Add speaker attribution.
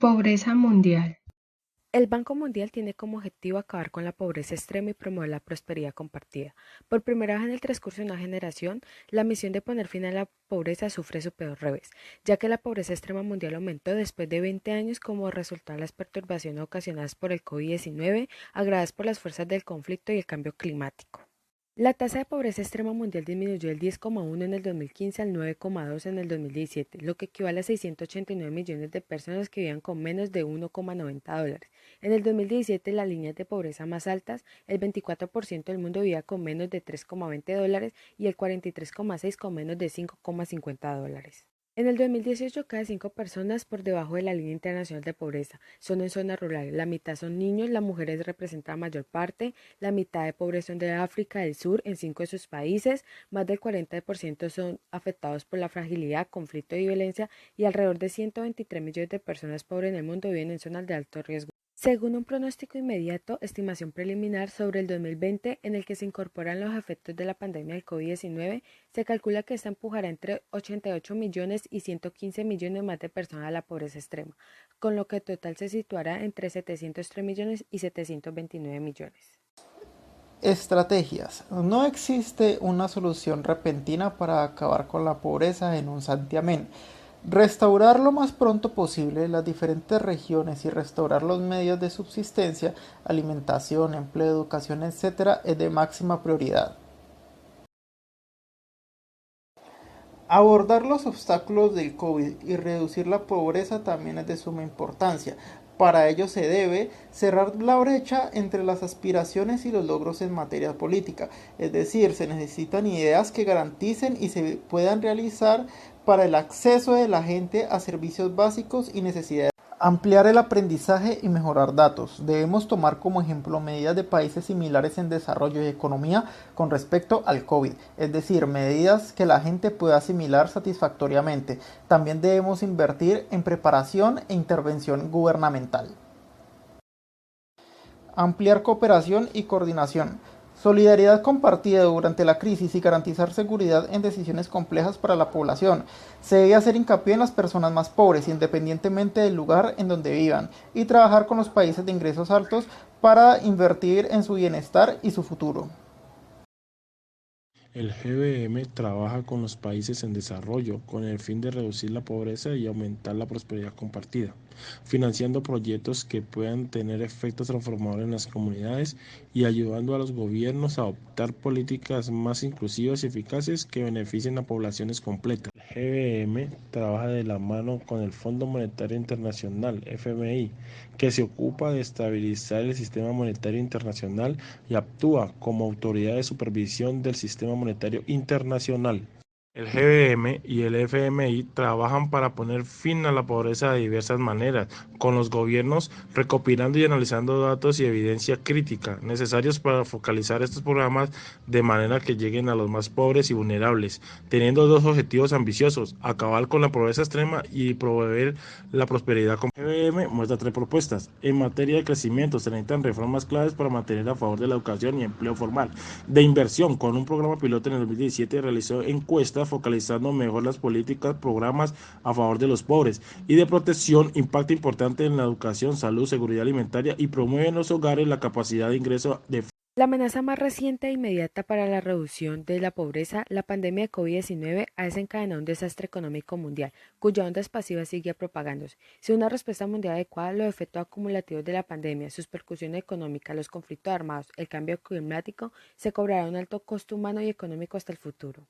Speaker 1: Pobreza mundial.
Speaker 2: El Banco Mundial tiene como objetivo acabar con la pobreza extrema y promover la prosperidad compartida. Por primera vez en el transcurso de una generación, la misión de poner fin a la pobreza sufre su peor revés, ya que la pobreza extrema mundial aumentó después de 20 años como resultado de las perturbaciones ocasionadas por el COVID-19, agravadas por las fuerzas del conflicto y el cambio climático. La tasa de pobreza extrema mundial disminuyó del 10,1 en el 2015 al 9,2 en el 2017, lo que equivale a 689 millones de personas que vivían con menos de 1,90 dólares. En el 2017, las líneas de pobreza más altas, el 24% del mundo vivía con menos de 3,20 dólares y el 43,6% con menos de 5,50 dólares. En el 2018, cada 5 personas por debajo de la línea internacional de pobreza son en zonas rurales. La mitad son niños, las mujeres representan la mayor parte, la mitad de pobres son de África del Sur en 5 de sus países, más del 40% son afectados por la fragilidad, conflicto y violencia y alrededor de 123 millones de personas pobres en el mundo viven en zonas de alto riesgo. Según un pronóstico inmediato, estimación preliminar sobre el 2020 en el que se incorporan los efectos de la pandemia del COVID-19, se calcula que esta empujará entre 88 millones y 115 millones más de personas a la pobreza extrema, con lo que el total se situará entre 703 millones y 729 millones.
Speaker 3: Estrategias. No existe una solución repentina para acabar con la pobreza en un santiamén. Restaurar lo más pronto posible las diferentes regiones y restaurar los medios de subsistencia, alimentación, empleo, educación, etc. es de máxima prioridad. Abordar los obstáculos del COVID y reducir la pobreza también es de suma importancia. Para ello se debe cerrar la brecha entre las aspiraciones y los logros en materia política, es decir, se necesitan ideas que garanticen y se puedan realizar para el acceso de la gente a servicios básicos y necesidades. Ampliar el aprendizaje y mejorar datos. Debemos tomar como ejemplo medidas de países similares en desarrollo y economía con respecto al COVID, es decir, medidas que la gente pueda asimilar satisfactoriamente. También debemos invertir en preparación e intervención gubernamental. Ampliar cooperación y coordinación. Solidaridad compartida durante la crisis y garantizar seguridad en decisiones complejas para la población. Se debe hacer hincapié en las personas más pobres, independientemente del lugar en donde vivan, y trabajar con los países de ingresos altos para invertir en su bienestar y su futuro.
Speaker 4: El GBM trabaja con los países en desarrollo con el fin de reducir la pobreza y aumentar la prosperidad compartida, financiando proyectos que puedan tener efectos transformadores en las comunidades y ayudando a los gobiernos a adoptar políticas más inclusivas y eficaces que beneficien a poblaciones completas. El GBM trabaja de la mano con el Fondo Monetario Internacional, FMI, que se ocupa de estabilizar el sistema monetario internacional y actúa como autoridad de supervisión del sistema monetario internacional. El GBM y el FMI trabajan para poner fin a la pobreza de diversas maneras, con los gobiernos recopilando y analizando datos y evidencia crítica necesarios para focalizar estos programas de manera que lleguen a los más pobres y vulnerables, teniendo dos objetivos ambiciosos: acabar con la pobreza extrema y promover la prosperidad. El GBM muestra tres propuestas. En materia de crecimiento, se necesitan reformas claves para mantener a favor de la educación y empleo formal. De inversión, con un programa piloto en el 2017 realizó encuestas focalizando mejor las políticas, programas a favor de los pobres. Y de protección, impacto importante en la educación, salud, seguridad alimentaria y promueve en los hogares la capacidad de ingreso de.
Speaker 2: La amenaza más reciente e inmediata para la reducción de la pobreza, la pandemia de COVID-19, ha desencadenado un desastre económico mundial, cuya onda expansiva sigue propagándose. Sin una respuesta mundial adecuada, los efectos acumulativos de la pandemia, sus percusiones económicas, los conflictos armados, el cambio climático, se cobrará un alto costo humano y económico hasta el futuro.